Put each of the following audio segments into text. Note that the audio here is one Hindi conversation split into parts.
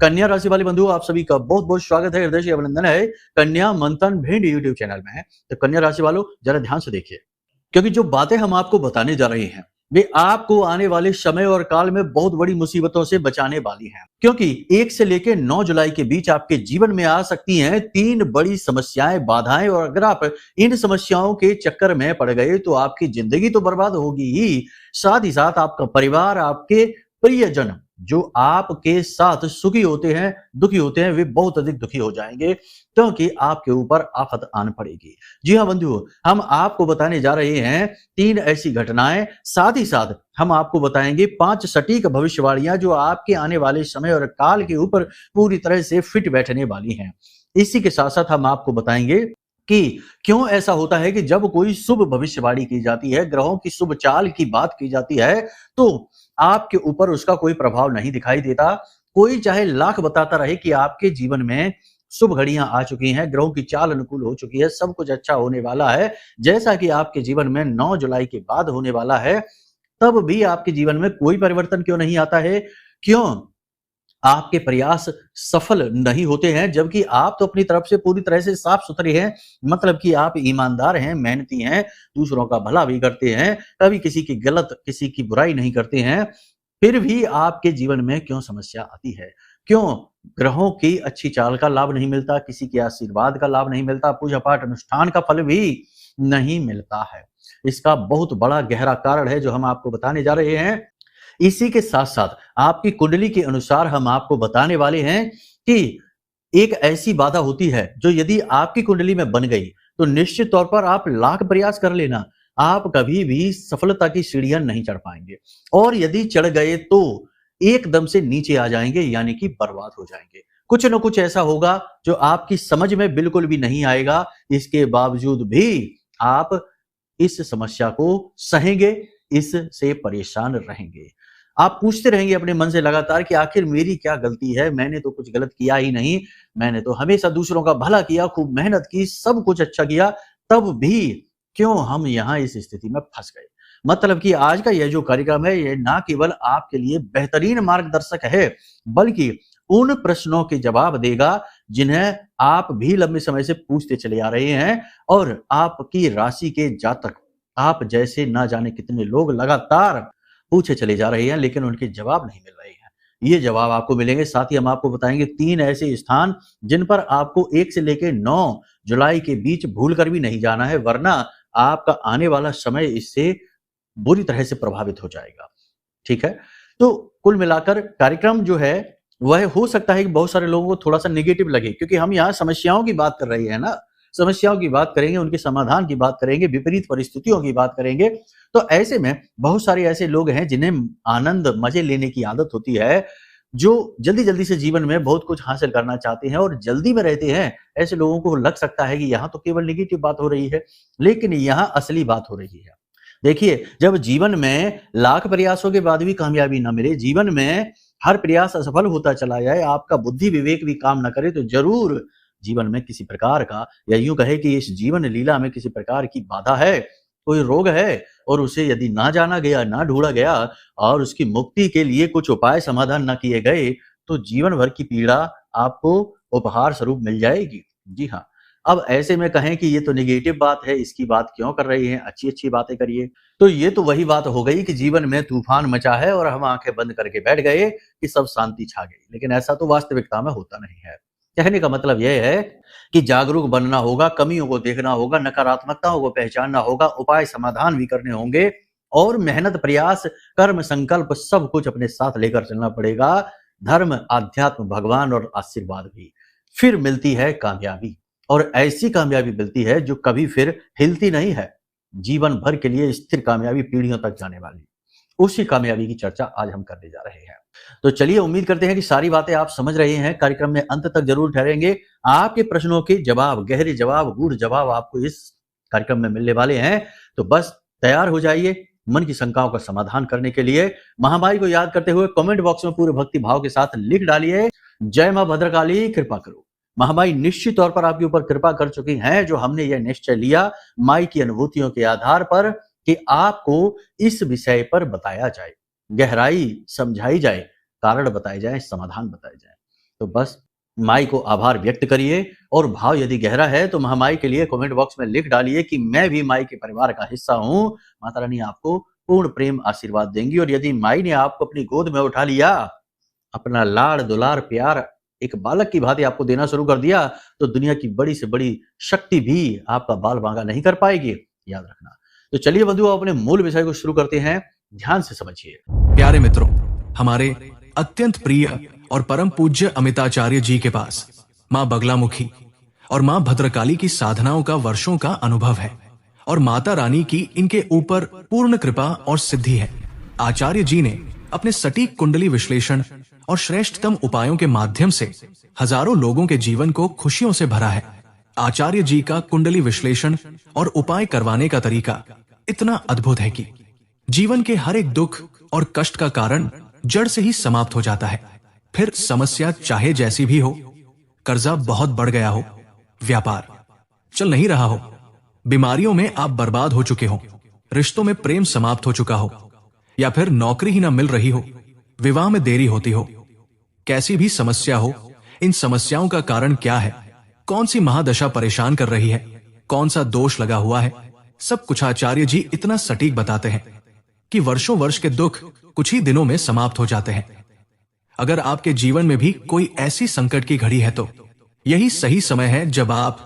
कन्या राशि वाले बंधु, आप सभी का बहुत बहुत स्वागत है, हृदय से अभिनंदन है कन्या मंथन भिंड यूट्यूब चैनल में। तो कन्या राशि वालों, जरा ध्यान से देखिए, क्योंकि जो बातें हम आपको बताने जा रहे हैं वे आपको आने वाले समय और काल में बहुत बड़ी मुसीबतों से बचाने वाली हैं। क्योंकि 1 से लेकर 9 जुलाई के बीच आपके जीवन में आ सकती हैं 3 बड़ी समस्याएं, बाधाएं, और अगर आप इन समस्याओं के चक्कर में पड़ गए तो आपकी जिंदगी तो बर्बाद होगी ही, साथ ही साथ आपका परिवार, आपके प्रियजन जो आपके साथ सुखी होते हैं, दुखी होते हैं, वे बहुत अधिक दुखी हो जाएंगे, क्योंकि आपके ऊपर आफत आन पड़ेगी। जी हाँ बंधुओं, हम आपको बताने जा रहे हैं 3 ऐसी घटनाएं, साथ ही साथ हम आपको बताएंगे 5 सटीक भविष्यवाणियां जो आपके आने वाले समय और काल के ऊपर पूरी तरह से फिट बैठने वाली हैं। इसी के साथ साथ हम आपको बताएंगे कि क्यों ऐसा होता है कि जब कोई शुभ भविष्यवाणी की जाती है, ग्रहों की शुभ चाल की बात की जाती है, तो आपके ऊपर उसका कोई प्रभाव नहीं दिखाई देता। कोई चाहे लाख बताता रहे कि आपके जीवन में शुभ घड़ियां आ चुकी हैं, ग्रहों की चाल अनुकूल हो चुकी है, सब कुछ अच्छा होने वाला है, जैसा कि आपके जीवन में 9 जुलाई के बाद होने वाला है, तब भी आपके जीवन में कोई परिवर्तन क्यों नहीं आता है? क्यों आपके प्रयास सफल नहीं होते हैं, जबकि आप तो अपनी तरफ से पूरी तरह से साफ सुथरे हैं, मतलब कि आप ईमानदार हैं, मेहनती हैं, दूसरों का भला भी करते हैं, कभी किसी की गलत, किसी की बुराई नहीं करते हैं, फिर भी आपके जीवन में क्यों समस्या आती है? क्यों ग्रहों की अच्छी चाल का लाभ नहीं मिलता, किसी के आशीर्वाद का लाभ नहीं मिलता, पूजा पाठ अनुष्ठान का फल भी नहीं मिलता है? इसका बहुत बड़ा गहरा कारण है जो हम आपको बताने जा रहे हैं। इसी के साथ साथ आपकी कुंडली के अनुसार हम आपको बताने वाले हैं कि एक ऐसी बाधा होती है जो यदि आपकी कुंडली में बन गई तो निश्चित तौर पर आप लाख प्रयास कर लेना, आप कभी भी सफलता की सीढ़ियां नहीं चढ़ पाएंगे, और यदि चढ़ गए तो एकदम से नीचे आ जाएंगे, यानी कि बर्बाद हो जाएंगे। कुछ न कुछ ऐसा होगा जो आपकी समझ में बिल्कुल भी नहीं आएगा, इसके बावजूद भी आप इस समस्या को सहेंगे, इससे परेशान रहेंगे। आप पूछते रहेंगे अपने मन से लगातार कि आखिर मेरी क्या गलती है, मैंने तो कुछ गलत किया ही नहीं, मैंने तो हमेशा दूसरों का भला किया, खूब मेहनत की, सब कुछ अच्छा किया, तब भी क्यों हम यहाँ इस स्थिति में फंस गए? मतलब कि आज का यह जो कार्यक्रम है, ये ना केवल आपके लिए बेहतरीन मार्गदर्शक है, बल्कि उन प्रश्नों के जवाब देगा जिन्हें आप भी लंबे समय से पूछते चले आ रहे हैं, और आपकी राशि के जातक, आप जैसे ना जाने कितने लोग लगातार पूछे चले जा रहे हैं, लेकिन उनके जवाब नहीं मिल रहे हैं। ये जवाब आपको मिलेंगे। साथ ही हम आपको बताएंगे 3 ऐसे स्थान जिन पर आपको 1 से लेकर 9 जुलाई के बीच भूल कर भी नहीं जाना है, वरना आपका आने वाला समय इससे बुरी तरह से प्रभावित हो जाएगा। ठीक है? तो कुल मिलाकर कार्यक्रम जो है वह हो सकता है कि बहुत सारे लोगों को थोड़ा-सा नेगेटिव लगे, क्योंकि हम यहाँ समस्याओं की बात कर रहे हैं ना। समस्याओं की बात करेंगे, उनके समाधान की बात करेंगे, विपरीत परिस्थितियों की बात करेंगे। तो ऐसे में बहुत सारे ऐसे लोग हैं जिन्हें आनंद, मजे लेने की आदत होती है, जो जल्दी-जल्दी से जीवन में बहुत कुछ हासिल करना चाहते हैं और जल्दी में रहते हैं। ऐसे लोगों को लग सकता है कि यहाँ तो केवल नेगेटिव बात हो रही है, लेकिन यहाँ असली बात हो रही है। देखिए, जब जीवन में लाख प्रयासों के बाद भी कामयाबी ना मिले, जीवन में हर प्रयास असफल होता चला जाए, आपका बुद्धि विवेक भी काम ना करे, तो जरूर जीवन में किसी प्रकार का, या यूं कहे कि इस जीवन लीला में किसी प्रकार की बाधा है, कोई रोग है, और उसे यदि ना जाना गया, ना ढूंढा गया, और उसकी मुक्ति के लिए कुछ उपाय समाधान ना किए गए, तो जीवन भर की पीड़ा आपको उपहार स्वरूप मिल जाएगी। जी हाँ। अब ऐसे में कहें कि ये तो नेगेटिव बात है, इसकी बात क्यों कर रही हैं, अच्छी-अच्छी बातें करिए। तो ये तो वही बात हो गई कि जीवन में तूफान मचा है और हम आंखें बंद करके बैठ गए कि सब शांति छा गई। लेकिन ऐसा तो वास्तविकता में होता नहीं है। कहने का मतलब यह है कि जागरूक बनना होगा, कमियों को देखना होगा, नकारात्मकताओं को पहचानना होगा, उपाय समाधान भी करने होंगे, और मेहनत, प्रयास, कर्म, संकल्प सब कुछ अपने साथ लेकर चलना पड़ेगा। धर्म, आध्यात्म, भगवान और आशीर्वाद भी। फिर मिलती है कामयाबी, और ऐसी कामयाबी मिलती है जो कभी फिर हिलती नहीं है। जीवन भर के लिए स्थिर कामयाबी, पीढ़ियों तक जाने वाली, उसी कामयाबी की चर्चा आज हम करने जा रहे हैं। तो चलिए, उम्मीद करते हैं कि सारी बातें आप समझ रहे हैं। कार्यक्रम में अंत तक जरूर ठहरेंगे। आपके प्रश्नों के जवाब, गहरे जवाब, गूढ़ जवाब आपको इस कार्यक्रम में मिलने वाले हैं। तो बस तैयार हो जाइए मन की शंकाओं का समाधान करने के लिए। महामाई को याद करते हुए कमेंट बॉक्स में पूरे भक्ति भाव के साथ लिख डालिए, जय मां भद्रकाली, कृपा करो। महामाई निश्चित तौर पर आपके ऊपर कृपा कर चुकी हैं, जो हमने यह निश्चय लिया माई की अनुभूतियों के आधार पर कि आपको इस विषय पर बताया जाए, गहराई समझाई जाए, कारण बताए जाए, समाधान बताए जाए। तो बस माई को आभार व्यक्त करिए और भाव यदि गहरा है तो महामाई के लिए कमेंट बॉक्स में लिख डालिए कि मैं भी माई के परिवार का हिस्सा हूं। माता रानी आपको पूर्ण प्रेम आशीर्वाद देंगी। और यदि माई ने आपको अपनी गोद में उठा लिया, अपना लाड़ दुलार प्यार एक बालक की भांति आपको देना शुरू कर दिया, तो दुनिया की बड़ी से बड़ी शक्ति भी आपका बाल बांका नहीं कर पाएगी, याद रखना। तो चलिए बंधुओं, अपने मूल विषय को शुरू करते हैं। ध्यान से समझिए। प्यारे मित्रों, हमारे अत्यंत प्रिय और परम पूज्य अमिताचार्य जी के पास माँ बगलामुखी और माँ भद्रकाली की साधनाओं का वर्षों का अनुभव है और माता रानी की इनके ऊपर पूर्ण कृपा और सिद्धि है। आचार्य जी ने अपने सटीक कुंडली विश्लेषण और श्रेष्ठतम उपायों के माध्यम से हजारों लोगों के जीवन को खुशियों से भरा है। आचार्य जी का कुंडली विश्लेषण और उपाय करवाने का तरीका इतना अद्भुत है कि जीवन के हर एक दुख और कष्ट का कारण जड़ से ही समाप्त हो जाता है। फिर समस्या चाहे जैसी भी हो, कर्जा बहुत बढ़ गया हो, व्यापार चल नहीं रहा हो, बीमारियों में आप बर्बाद हो चुके हो, रिश्तों में प्रेम समाप्त हो चुका हो, या फिर नौकरी ही ना मिल रही हो, विवाह में देरी होती हो, कैसी भी समस्या हो, इन समस्याओं का कारण क्या है, कौन सी महादशा परेशान कर रही है, कौन सा दोष लगा हुआ है, सब कुछ आचार्य जी इतना सटीक बताते हैं कि वर्षों वर्ष के दुख कुछ ही दिनों में समाप्त हो जाते हैं। अगर आपके जीवन में भी कोई ऐसी संकट की घड़ी है तो यही सही समय है जब आप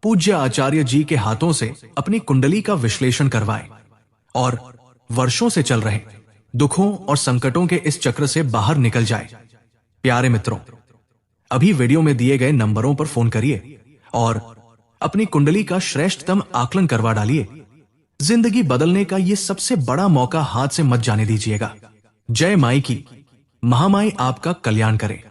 पूज्य आचार्य जी के हाथों से अपनी कुंडली का विश्लेषण करवाएं और वर्षों से चल रहे दुखों और संकटों के इस चक्र से बाहर निकल जाए। प्यारे मित्रों, अभी वीडियो में दिए गए नंबरों पर फोन करिए और अपनी कुंडली का श्रेष्ठतम आकलन करवा डालिए। जिंदगी बदलने का ये सबसे बड़ा मौका हाथ से मत जाने दीजिएगा। जय माई की। महामाई आपका कल्याण करे।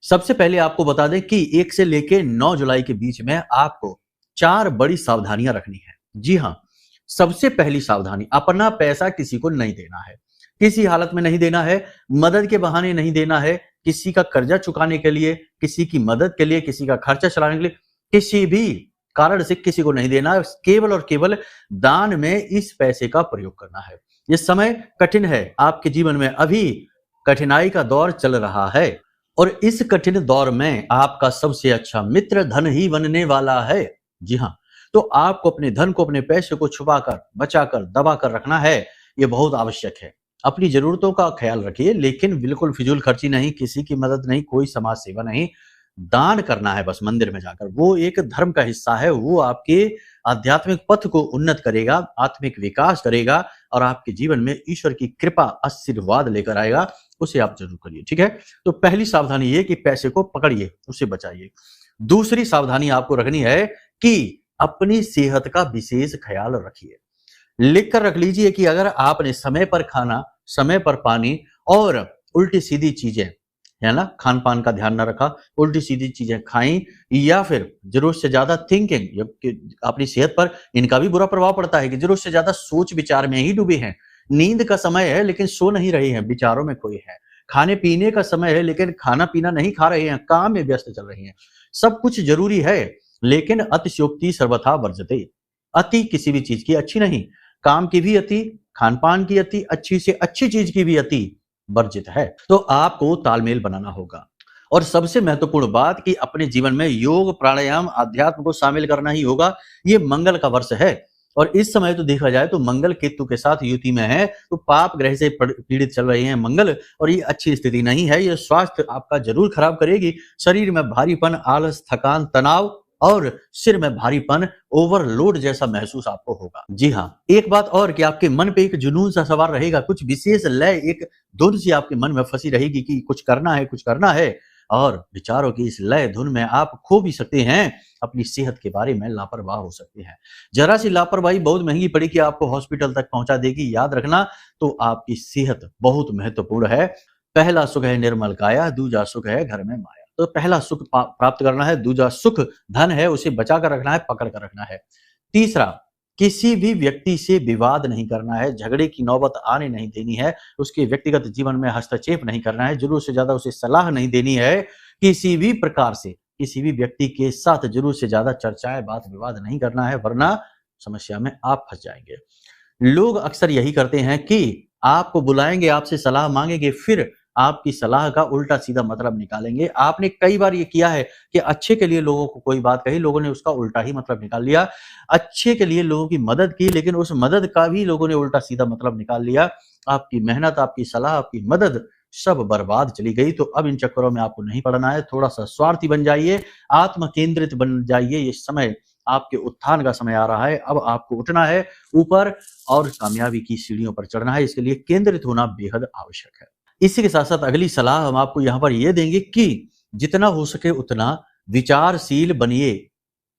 सबसे पहले आपको बता दें कि 1 से लेके 9 जुलाई के बीच में आपको 4 बड़ी सावधानियां रखनी है। जी हाँ, सबसे पहली सावधानी, अपना पैसा किसी को नहीं देना है, किसी हालत में नहीं देना है, मदद के बहाने नहीं देना है, किसी का कर्जा चुकाने के लिए, किसी की मदद के लिए, किसी का खर्चा चलाने के लिए, किसी भी कारण से किसी को नहीं देना है। केवल और केवल दान में इस पैसे का प्रयोग करना है। ये समय कठिन है, आपके जीवन में अभी कठिनाई का दौर चल रहा है और इस कठिन दौर में आपका सबसे अच्छा मित्र धन ही बनने वाला है। जी हाँ, तो आपको अपने धन को, अपने पैसे को छुपाकर, बचाकर, दबाकर रखना है। ये बहुत आवश्यक है। अपनी जरूरतों का ख्याल रखिए, लेकिन बिल्कुल फिजूल खर्ची नहीं, किसी की मदद नहीं, कोई समाज सेवा नहीं। दान करना है बस मंदिर में जाकर, वो एक धर्म का हिस्सा है। वो आपके आध्यात्मिक पथ को उन्नत करेगा, आत्मिक विकास करेगा और आपके जीवन में ईश्वर की कृपा, आशीर्वाद लेकर आएगा। उसे आप जरूर करिए, ठीक है। तो पहली सावधानी ये कि पैसे को पकड़िए, उसे बचाइए। दूसरी सावधानी आपको रखनी है कि अपनी सेहत का विशेष ख्याल रखिए। लिख कर रख लीजिए कि अगर आपने समय पर खाना, समय पर पानी और उल्टी सीधी चीजें, है ना, खान पान का ध्यान न रखा, उल्टी सीधी चीजें खाई, या फिर जरूरत से ज्यादा थिंकिंग, अपनी सेहत पर इनका भी बुरा प्रभाव पड़ता है कि जरूरत से ज्यादा सोच विचार में ही डूबे हैं। नींद का समय है लेकिन सो नहीं रहे हैं, विचारों में खोए हैं। खाने पीने का समय है लेकिन खाना पीना नहीं खा रहे हैं, काम में व्यस्त चल रहे हैं। सब कुछ जरूरी है लेकिन अतिशयोक्ति सर्वथा वर्जते। अति किसी भी चीज की अच्छी नहीं, काम की भी अति, खान पान की अति, अच्छी से अच्छी चीज की भी अति वर्जित है। तो आपको तालमेल बनाना होगा। और सबसे महत्वपूर्ण बात कि अपने जीवन में योग, प्राणायाम, अध्यात्म को शामिल करना ही होगा। ये मंगल का वर्ष है और इस समय तो देखा जाए तो मंगल केतु के साथ युति में है, तो पाप ग्रह से पीड़ित चल रहे हैं मंगल, और ये अच्छी स्थिति नहीं है। ये स्वास्थ्य आपका जरूर खराब करेगी। शरीर में भारीपन, आलस, थकान, तनाव और सिर में भारीपन, ओवरलोड जैसा महसूस आपको होगा। जी हाँ, एक बात और कि आपके मन पे एक जुनून सा सवार रहेगा, कुछ विशेष लय, एक धुन सी आपके मन में फंसी रहेगी कि कुछ करना है, कुछ करना है, और विचारों की इस लय धुन में आप खो भी सकते हैं। अपनी सेहत के बारे में लापरवाह हो सकते हैं। जरा सी लापरवाही बहुत महंगी पड़ेगी, आपको हॉस्पिटल तक पहुंचा देगी। याद रखना, तो आपकी सेहत बहुत महत्वपूर्ण है। पहला सुख है निर्मल काया, दूजा सुख है घर में माया। तो पहला सुख प्राप्त करना है, दूजा सुख धन है, उसे बचा कर रखना है, पकड़ कर रखना है। तीसरा, किसी भी व्यक्ति से विवाद नहीं करना है, झगड़े की नौबत आने नहीं देनी है, उसके व्यक्तिगत जीवन में हस्तक्षेप नहीं करना है, जरूरत से ज्यादा उसे सलाह नहीं देनी है, किसी भी प्रकार से किसी भी व्यक्ति के साथ जरूरत से ज्यादा चर्चाएं, बात विवाद नहीं करना है, वरना समस्या में आप फंस जाएंगे। लोग अक्सर यही करते हैं कि आपको बुलाएंगे, आपसे सलाह मांगेंगे, फिर आपकी सलाह का उल्टा सीधा मतलब निकालेंगे। आपने कई बार ये किया है कि अच्छे के लिए लोगों को कोई बात कही, लोगों ने उसका उल्टा ही मतलब निकाल लिया। अच्छे के लिए लोगों की मदद की, लेकिन उस मदद का भी लोगों ने उल्टा सीधा मतलब निकाल लिया। आपकी मेहनत, आपकी सलाह, आपकी मदद सब बर्बाद चली गई। तो अब इन चक्करों में आपको नहीं पड़ना है। थोड़ा-सा स्वार्थी बन जाइए, आत्म केंद्रित बन जाइए। ये समय आपके उत्थान का समय आ रहा है। अब आपको उठना है ऊपर और कामयाबी की सीढ़ियों पर चढ़ना है। इसके लिए केंद्रित होना बेहद आवश्यक है। इसी के साथ-साथ अगली सलाह हम आपको यहाँ पर ये देंगे कि जितना हो सके उतना विचारशील बनिए,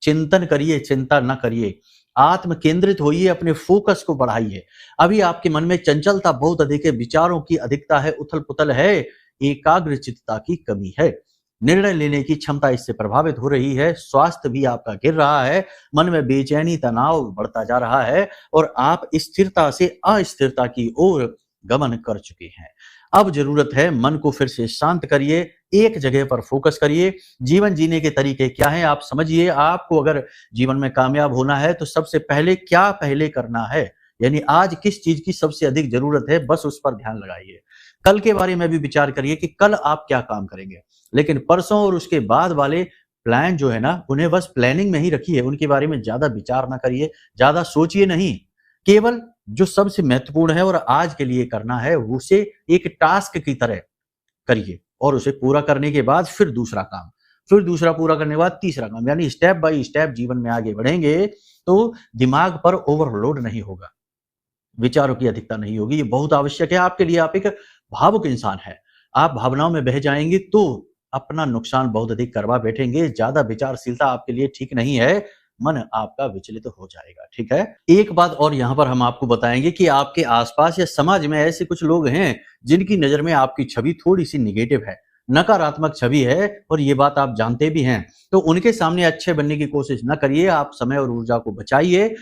चिंतन करिए, चिंता न करिए। आत्म केंद्रित होइए, अपने फोकस को बढ़ाइए। अभी आपके मन में चंचलता बहुत अधिक है, विचारों की अधिकता है, उथल-पुथल है, एकाग्रचित्तता की कमी है। निर्णय लेने की क्षमता इससे प्रभावित हो रही है, स्वास्थ्य भी आपका गिर रहा है, मन में बेचैनी, तनाव बढ़ता जा रहा है और आप स्थिरता से अस्थिरता की ओर गमन कर चुके हैं। अब जरूरत है मन को फिर से शांत करिए, एक जगह पर फोकस करिए। जीवन जीने के तरीके क्या हैं आप समझिए। आपको अगर जीवन में कामयाब होना है तो सबसे पहले क्या पहले करना है, यानी आज किस चीज की सबसे अधिक जरूरत है, बस उस पर ध्यान लगाइए। कल के बारे में भी विचार करिए कि कल आप क्या काम करेंगे, लेकिन परसों और उसके बाद वाले प्लान जो है ना, उन्हें बस प्लानिंग में ही रखिए। उनके बारे में ज्यादा विचार ना करिए, ज्यादा सोचिए नहीं। केवल जो सबसे महत्वपूर्ण है और आज के लिए करना है उसे एक टास्क की तरह करिए और उसे पूरा करने के बाद फिर दूसरा काम, फिर दूसरा पूरा करने के बाद तीसरा काम, यानी स्टेप बाय स्टेप जीवन में आगे बढ़ेंगे तो दिमाग पर ओवरलोड नहीं होगा, विचारों की अधिकता नहीं होगी। ये बहुत आवश्यक है आपके लिए। आप एक भावुक इंसान है, आप भावनाओं में बह जाएंगे तो अपना नुकसान बहुत अधिक करवा बैठेंगे। ज्यादा विचारशीलता आपके लिए ठीक नहीं है, मन आपका विचलित हो जाएगा। ठीक है। एक बात और यहाँ पर हम आपको बताएंगे कि आपके आसपास या समाज में ऐसे कुछ लोग हैं जिनकी नजर में आपकी छवि थोड़ी सी निगेटिव है, नकारात्मक छवि है और ये बात आप जानते भी हैं। तो उनके सामने अच्छे बनने की कोशिश न करिए, आप समय और ऊर्जा को बचाइए।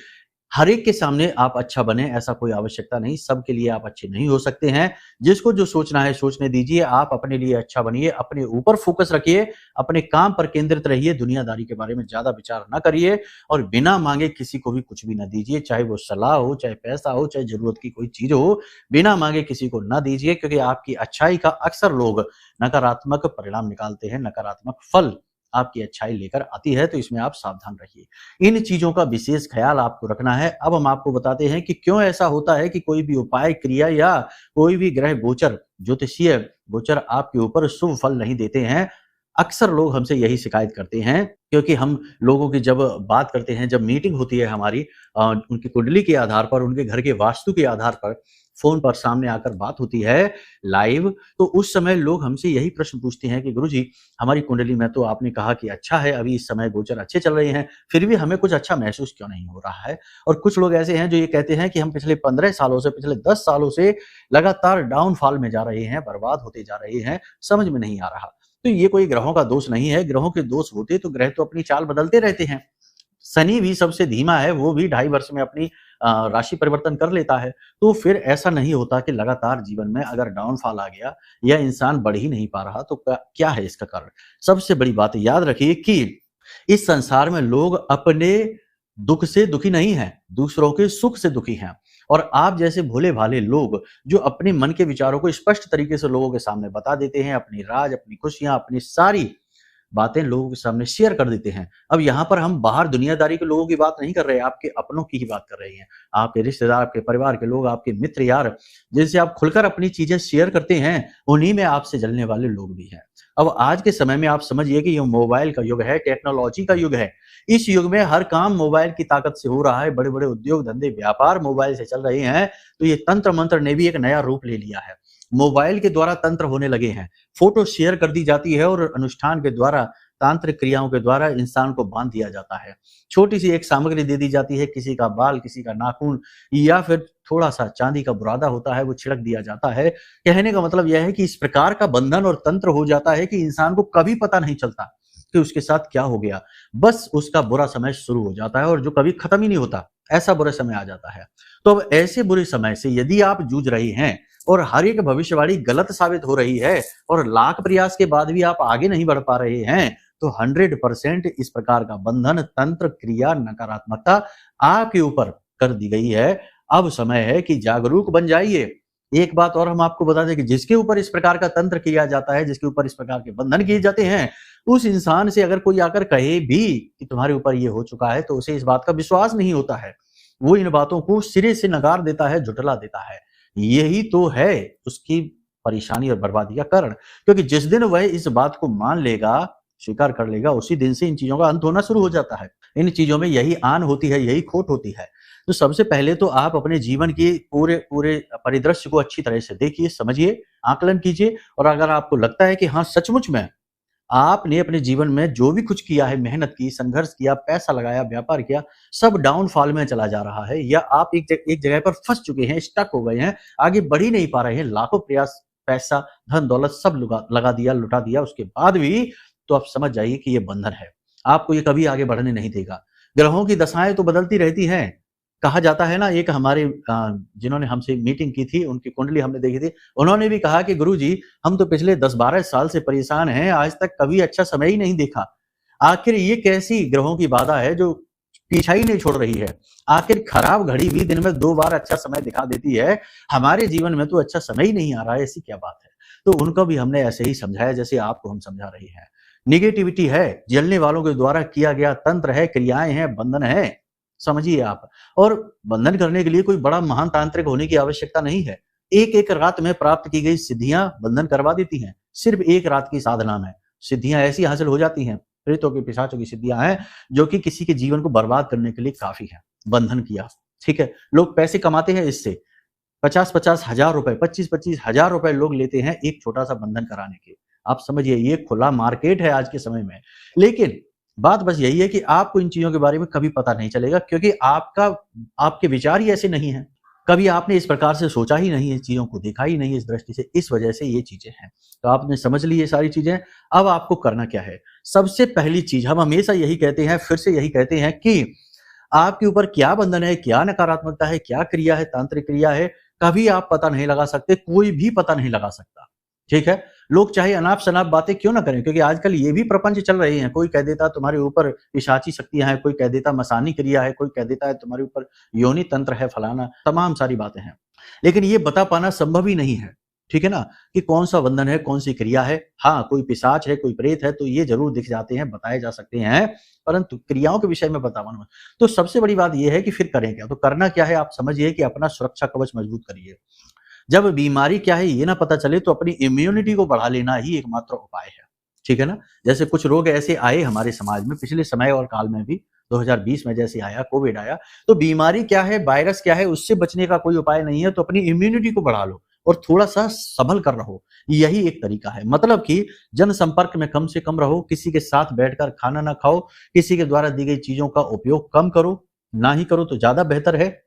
हर एक के सामने आप अच्छा बने ऐसा कोई आवश्यकता नहीं, सबके लिए आप अच्छे नहीं हो सकते हैं। जिसको जो सोचना है सोचने दीजिए, आप अपने लिए अच्छा बनिए, अपने ऊपर फोकस रखिए, अपने काम पर केंद्रित रहिए, दुनियादारी के बारे में ज्यादा विचार ना करिए और बिना मांगे किसी को भी कुछ भी ना दीजिए, चाहे वो सलाह हो, चाहे पैसा हो, चाहे जरूरत की कोई चीज हो, बिना मांगे किसी को ना दीजिए, क्योंकि आपकी अच्छाई का अक्सर लोग नकारात्मक परिणाम निकालते हैं, नकारात्मक फल आपकी अच्छाई लेकर आती है। तो इसमें आप सावधान रहिए। इन चीजों का विशेष ख्याल आपको रखना है। अब हम आपको बताते हैं कि क्यों ऐसा होता है कि कोई भी उपाय, क्रिया या कोई भी ग्रह गोचर, ज्योतिषीय गोचर आपके ऊपर शुभ फल नहीं देते हैं। अक्सर लोग हमसे यही शिकायत करते हैं, क्योंकि हम लोगों की जब बात करते हैं, जब मीटिंग होती है हमारी उनकी कुंडली के आधार पर, उनके घर के वास्तु के आधार पर, फोन पर सामने आकर बात होती है लाइव, तो उस समय लोग हमसे यही प्रश्न पूछते हैं कि गुरुजी, हमारी कुंडली में तो आपने कहा कि अच्छा है, अभी इस समय गोचर अच्छे चल रहे हैं, फिर भी हमें कुछ अच्छा महसूस क्यों नहीं हो रहा है। और कुछ लोग ऐसे हैं जो ये कहते हैं कि हम पिछले 15 सालों से, पिछले 10 सालों से लगातार डाउनफॉल में जा रहे हैं, बर्बाद होते जा रहे हैं, समझ में नहीं आ रहा। तो ये कोई ग्रहों का दोष नहीं है। ग्रहों के दोष होते तो ग्रह तो अपनी चाल बदलते रहते हैं। शनि भी सबसे धीमा है, वो भी 2.5 वर्ष में अपनी राशि परिवर्तन कर लेता है। तो फिर ऐसा नहीं होता कि लगातार जीवन में अगर डाउनफॉल आ गया या इंसान बढ़ ही नहीं पा रहा तो क्या है इसका कारण। सबसे बड़ी बात याद रखिए कि इस संसार में लोग अपने दुख से दुखी नहीं हैं, दूसरों के सुख से दुखी हैं। और आप जैसे भोले भाले लोग जो अपने मन के विचारों को स्पष्ट तरीके से लोगों के सामने बता देते हैं, अपनी राज, अपनी खुशियां, अपनी सारी बातें लोगों के सामने शेयर कर देते हैं। अब यहाँ पर हम बाहर दुनियादारी के लोगों की बात नहीं कर रहे, आपके अपनों की ही बात कर रहे हैं। आपके रिश्तेदार, आपके परिवार के लोग, आपके मित्र यार, जिनसे आप खुलकर अपनी चीजें शेयर करते हैं, उन्हीं में आपसे जलने वाले लोग भी हैं। अब आज के समय में आप समझिए कि ये मोबाइल का युग है, टेक्नोलॉजी का युग है। इस युग में हर काम मोबाइल की ताकत से हो रहा है। बड़े बड़े उद्योग धंधे, व्यापार मोबाइल से चल रहे हैं। तो ये तंत्र मंत्र ने भी एक नया रूप ले लिया है। मोबाइल के द्वारा तंत्र होने लगे हैं। फोटो शेयर कर दी जाती है और अनुष्ठान के द्वारा, तांत्रिक क्रियाओं के द्वारा इंसान को बांध दिया जाता है। छोटी सी एक सामग्री दे दी जाती है, किसी का बाल, किसी का नाखून या फिर थोड़ा सा चांदी का बुरादा होता है, वो छिड़क दिया जाता है। कहने का मतलब यह है कि इस प्रकार का बंधन और तंत्र हो जाता है कि इंसान को कभी पता नहीं चलता कि उसके साथ क्या हो गया। बस उसका बुरा समय शुरू हो जाता है और जो कभी खत्म ही नहीं होता, ऐसा बुरा समय आ जाता है। तो अब ऐसे बुरे समय से यदि आप जूझ रहे हैं और हर एक भविष्यवाणी गलत साबित हो रही है और लाख प्रयास के बाद भी आप आगे नहीं बढ़ पा रहे हैं, तो 100% इस प्रकार का बंधन, तंत्र, क्रिया, नकारात्मकता आपके ऊपर कर दी गई है। अब समय है कि जागरूक बन जाइए, एक बात और हम आपको बता दें कि जिसके ऊपर इस प्रकार का तंत्र किया जाता है, जिसके ऊपर इस प्रकार के बंधन किए जाते हैं, उस इंसान से अगर कोई आकर कहे भी कि तुम्हारे ऊपर ये हो चुका है, तो उसे इस बात का विश्वास नहीं होता है। वो इन बातों को सिरे से नकार देता है, झुठला देता है। यही तो है उसकी परेशानी और बर्बादी का कारण, क्योंकि जिस दिन वह इस बात को मान लेगा, स्वीकार कर लेगा, उसी दिन से इन चीजों का अंत होना शुरू हो जाता है। इन चीजों में यही आन होती है, यही खोट होती है। तो सबसे पहले तो आप अपने जीवन के पूरे पूरे परिदृश्य को अच्छी तरह से देखिए, समझिए, आकलन कीजिए, और अगर आपको लगता है कि हाँ, सचमुच में आपने अपने जीवन में जो भी कुछ किया है, मेहनत की, संघर्ष किया, पैसा लगाया, व्यापार किया, सब डाउनफॉल में चला जा रहा है, या आप एक जगह पर फंस चुके हैं, स्टक हो गए हैं, आगे बढ़ ही नहीं पा रहे हैं, लाखों प्रयास, पैसा, धन दौलत सब लगा दिया, लुटा दिया, उसके बाद भी, तो आप समझ जाइए कि ये बंधन है। आपको ये कभी आगे बढ़ने नहीं देगा। ग्रहों की दशाएं तो बदलती रहती हैं। कहा जाता है ना, एक हमारे जिन्होंने हमसे मीटिंग की थी, उनकी कुंडली हमने देखी थी, उन्होंने भी कहा कि गुरुजी, हम तो पिछले 10-12 साल से परेशान हैं, आज तक कभी अच्छा समय ही नहीं देखा। आखिर ये कैसी ग्रहों की बाधा है जो पीछा ही नहीं छोड़ रही है? आखिर खराब घड़ी भी दिन में 2 बार अच्छा समय दिखा देती है, हमारे जीवन में तो अच्छा समय ही नहीं आ रहा है, ऐसी क्या बात है? तो उनको भी हमने ऐसे ही समझाया जैसे आपको हम समझा रहे हैं। नेगेटिविटी है, जलने वालों के द्वारा किया गया तंत्र है, क्रियाएं हैं, बंधन है, समझिए आप। और बंधन करने के लिए कोई बड़ा महान तांत्रिक होने की आवश्यकता नहीं है। एक-एक रात में प्राप्त की गई सिद्धियां बंधन करवा देती हैं। सिर्फ एक रात की साधना में सिद्धियां ऐसी हासिल हो जाती हैं, प्रेतों की, पिशाचों की सिद्धियां हैं, जो कि किसी के जीवन को बर्बाद करने के लिए काफी है। बंधन किया, ठीक है। लोग पैसे कमाते हैं इससे, 50-50 हजार रुपए, 25-25 हजार रुपए लोग लेते हैं एक छोटा सा बंधन कराने के। आप समझिए, ये खुला मार्केट है आज के समय में। लेकिन बात बस यही है कि आपको इन चीजों के बारे में कभी पता नहीं चलेगा, क्योंकि आपके विचार ही ऐसे नहीं है। कभी आपने इस प्रकार से सोचा ही नहीं, इस चीजों को देखा ही नहीं इस दृष्टि से, इस वजह से ये चीजें हैं। तो आपने समझ ली ये सारी चीजें। अब आपको करना क्या है? सबसे पहली चीज, हम हमेशा यही कहते हैं, फिर से यही कहते हैं कि आपके ऊपर क्या बंधन है, क्या नकारात्मकता है, क्या क्रिया है, तांत्रिक क्रिया है, कभी आप पता नहीं लगा सकते, कोई भी पता नहीं लगा सकता। ठीक है? लोग चाहे अनाप-शनाप बातें क्यों ना करें, क्योंकि आजकल ये भी प्रपंच चल रहे हैं। कोई कह देता तुम्हारे ऊपर पिशाची शक्तियाँ हैं, कोई कह देता मसानी क्रिया है, कोई कह देता है तुम्हारे ऊपर योनि तंत्र है, फलाना, तमाम सारी बातें हैं। लेकिन ये बता पाना संभव ही नहीं है, ठीक है ना? कि कौन-सा बंधन है, कौन-सी क्रिया है। हाँ, कोई पिशाच है, कोई प्रेत है, तो ये ज़रूर दिख जाते हैं, बताए जा सकते हैं, परंतु क्रियाओं के विषय में बता पाना। तो सबसे बड़ी बात ये है कि फिर करें क्या? तो करना क्या है, आप समझिए कि अपना सुरक्षा कवच मजबूत करिए। जब बीमारी क्या है ये ना पता चले, तो अपनी इम्यूनिटी को बढ़ा लेना ही एकमात्र उपाय है, ठीक है ना? जैसे कुछ रोग ऐसे आए हमारे समाज में पिछले समय और काल में भी, 2020 में जैसे आया, कोविड आया, तो बीमारी क्या है, वायरस क्या है, उससे बचने का कोई उपाय नहीं है, तो अपनी इम्यूनिटी को बढ़ा लो और थोड़ा-सा संभल कर रहो, यही एक तरीका है। मतलब कि जनसंपर्क में कम से कम रहो, किसी के साथ बैठकर खाना ना खाओ, किसी के द्वारा दी गई चीज़ों का उपयोग कम करो, ना ही करो तो ज़्यादा बेहतर है।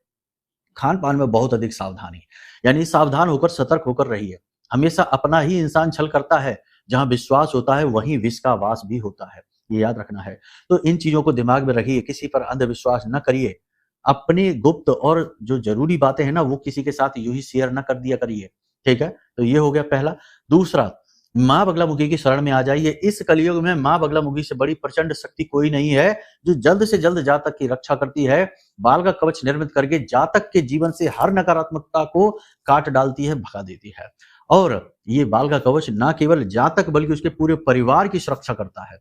खान-पान में बहुत अधिक सावधानी, यानी सावधान होकर, सतर्क होकर रहिए। हमेशा अपना ही इंसान छल करता है, जहाँ विश्वास होता है वहीं विष का वास भी होता है, ये याद रखना है। तो इन चीज़ों को दिमाग में रखिए, किसी पर अंधविश्वास न करिए। अपनी गुप्त और जो ज़रूरी बातें हैं ना, वो किसी के साथ यूँ ही शेयर ना कर दिया करिए, ठीक है? तो ये हो गया पहला। दूसरा, माँ बगलामुखी की शरण में आ जाइए। इस कलयुग में माँ बगलामुखी से बड़ी प्रचंड शक्ति कोई नहीं है, जो जल्द से जल्द जातक की रक्षा करती है, बाल का कवच निर्मित करके जातक के जीवन से हर नकारात्मकता को काट डालती है, भगा देती है। और ये बाल का कवच ना केवल जातक बल्कि उसके पूरे परिवार की सुरक्षा करता है।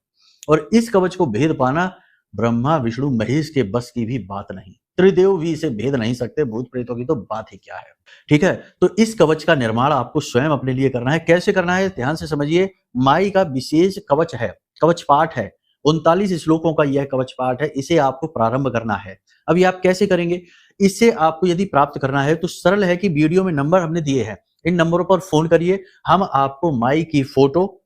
और इस कवच को भेद पाना ब्रह्मा, विष्णु, महेश के बस की भी बात नहीं। त्रिदेव भी इसे भेद नहीं सकते, भूत प्रेतों की तो बात ही क्या है। ठीक है? तो इस कवच का निर्माण आपको स्वयं अपने लिए करना है। कैसे करना है? ध्यान से समझिए। माई का विशेष कवच है, कवच पाठ है। 39 श्लोकों का यह कवच पाठ है, इसे आपको प्रारंभ करना है। अब ये आप कैसे करेंगे? इसे आपको यदि प्राप्त करना है तो सरल है कि वीडियो में नंबर हमने दिए हैं, इन नंबरों पर फोन करिए। हम आपको माई की फोटो,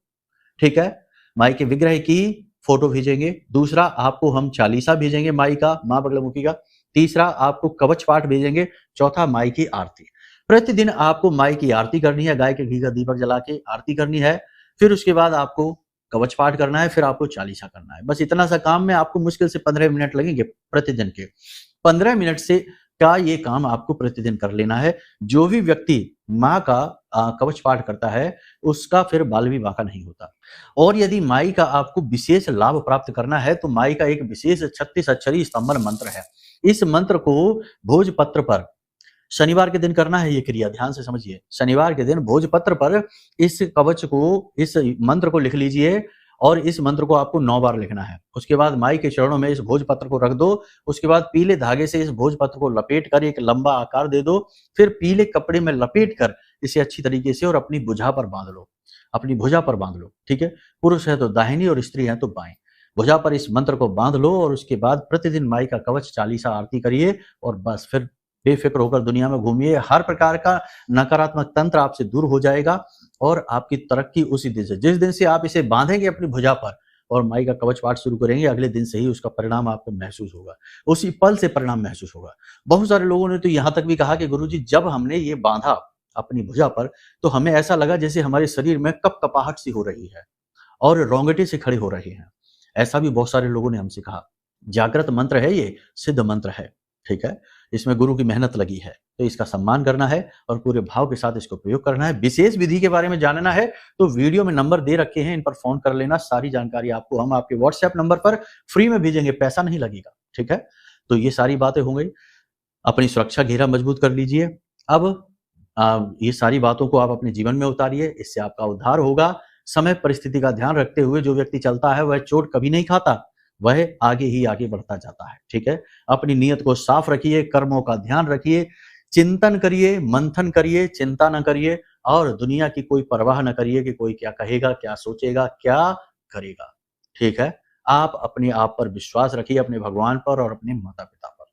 ठीक है, माई के विग्रह की फोटो भेजेंगे। दूसरा, आपको हम चालीसा भेजेंगे माई का, माँ बगलामुखी का। तीसरा, आपको कवच पाठ भेजेंगे। चौथा, माई की आरती। प्रतिदिन आपको माई की आरती करनी है, गाय के घी का दीपक जला के आरती करनी है। फिर उसके बाद आपको कवच पाठ करना है, फिर आपको चालीसा करना है। बस इतना सा काम में आपको मुश्किल से 15 मिनट लगेंगे प्रतिदिन के। 15 मिनट से का ये काम आपको प्रतिदिन कर लेना है। जो भी व्यक्ति माँ का कवच पाठ करता है, उसका फिर बाल विवाह का नहीं होता। और यदि माई का आपको विशेष लाभ प्राप्त करना है, तो माई का एक विशेष 36 अक्षरी स्तंभन मंत्र है। इस मंत्र को भोजपत्र पर शनिवार के दिन करना है ये क्रिया, ध्यान से समझिए। शनिवार के दिन भोजपत्र पर इस कवच को, इस मंत्र को लिख लीजिए और इस मंत्र को आपको 9 बार लिखना है। उसके बाद माई के चरणों में इस भोजपत्र को रख दो। उसके बाद पीले धागे से इस भोजपत्र को लपेट कर एक लंबा आकार दे दो। फिर पीले कपड़े में लपेट कर इसे अच्छी तरीके से और अपनी भुजा पर बांध लो, अपनी भुजा पर बांध लो, ठीक है। पुरुष है तो दाहिनी और स्त्री है तो बाएं। भुजा पर इस मंत्र को बांध लो और उसके बाद प्रतिदिन माई का कवच चालीसा आरती करिए और बस फिर बेफिक्र होकर दुनिया में घूमिए। हर प्रकार का नकारात्मक तंत्र आपसे दूर हो जाएगा और आपकी तरक्की उसी दिन से, जिस दिन से आप इसे बांधेंगे अपनी भुजा पर और माई का कवच पाठ शुरू करेंगे, अगले दिन से ही उसका परिणाम आपको महसूस होगा, उसी पल से परिणाम महसूस होगा। बहुत सारे लोगों ने तो यहाँ तक भी कहा कि गुरुजी जब हमने ये बांधा अपनी भुजा पर तो हमें ऐसा लगा जैसे हमारे शरीर में कपकपाहट सी हो रही है और रोंगटे से खड़े हो रहे हैं। ऐसा भी बहुत सारे लोगों ने हमसे कहा। जागृत मंत्र है, ये सिद्ध मंत्र है, ठीक है। इसमें गुरु की मेहनत लगी है तो इसका सम्मान करना है और पूरे भाव के साथ इसको प्रयोग करना है। विशेष विधि के बारे में जानना है तो वीडियो में नंबर दे रखे हैं, इन पर फोन कर लेना। सारी जानकारी आपको हम आपके व्हाट्सएप नंबर पर फ्री में भेजेंगे, पैसा नहीं लगेगा, ठीक है। तो ये सारी बातें हो गई। अपनी सुरक्षा घेरा मजबूत कर लीजिए। अब ये सारी बातों को आप अपने जीवन में उतारिए, इससे आपका उद्धार होगा। समय परिस्थिति का ध्यान रखते हुए जो व्यक्ति चलता है वह चोट कभी नहीं खाता, वह आगे ही आगे बढ़ता जाता है, ठीक है। अपनी नीयत को साफ रखिए, कर्मों का ध्यान रखिए, चिंतन करिए, मंथन करिए, चिंता न करिए और दुनिया की कोई परवाह न करिए कि कोई क्या कहेगा, क्या सोचेगा, क्या करेगा, ठीक है। आप अपने आप पर विश्वास रखिए, अपने भगवान पर और अपने माता पिता पर।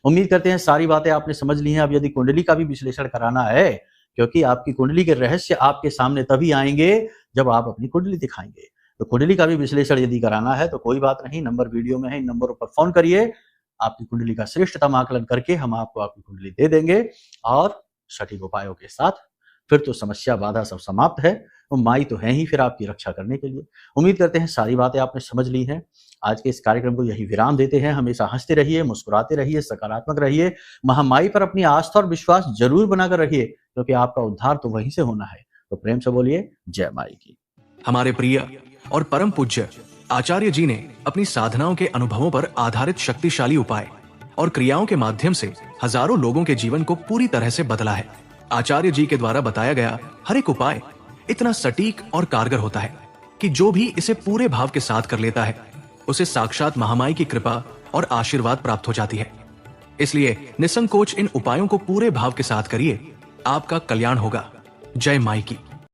उम्मीद करते हैं सारी बातें आपने समझ ली हैं। अब यदि कुंडली का भी विश्लेषण कराना है, क्योंकि आपकी कुंडली के रहस्य आपके सामने तभी आएंगे जब आप अपनी कुंडली दिखाएंगे, तो कुंडली का भी विश्लेषण यदि कराना है तो कोई बात नहीं, नंबर वीडियो में है, इन नंबरों पर फोन करिए। आपकी कुंडली का श्रेष्ठतम आकलन करके हम आपको आपकी कुंडली दे देंगे और सटीक उपायों के साथ। फिर तो समस्या बाधा सब समाप्त है, वो माई तो है ही फिर आपकी रक्षा करने के लिए। उम्मीद करते हैं सारी बातें आपने समझ ली हैं। आज के इस कार्यक्रम को यही विराम देते हैं। हमेशा हंसते रहिए, मुस्कुराते रहिए, सकारात्मक रहिए। महामाई पर अपनी आस्था और विश्वास जरूर बनाकर रखिए, क्योंकि आपका उद्धार तो वहीं से होना है। तो प्रेम से बोलिए जय माई की। हमारे प्रिय और परम पूज्य आचार्य जी ने अपनी साधनाओं के अनुभवों पर आधारित शक्तिशाली उपाय और क्रियाओं के माध्यम से हजारों लोगों के जीवन को पूरी तरह से बदला है। आचार्य जी के द्वारा बताया गया हर एक उपाय इतना सटीक और कारगर होता है कि जो भी इसे पूरे भाव के साथ कर लेता है उसे साक्षात महामाई की कृपा और आशीर्वाद प्राप्त हो जाती है। इसलिए निसंकोच इन उपायों को पूरे भाव के साथ करिए, आपका कल्याण होगा। जय माई की।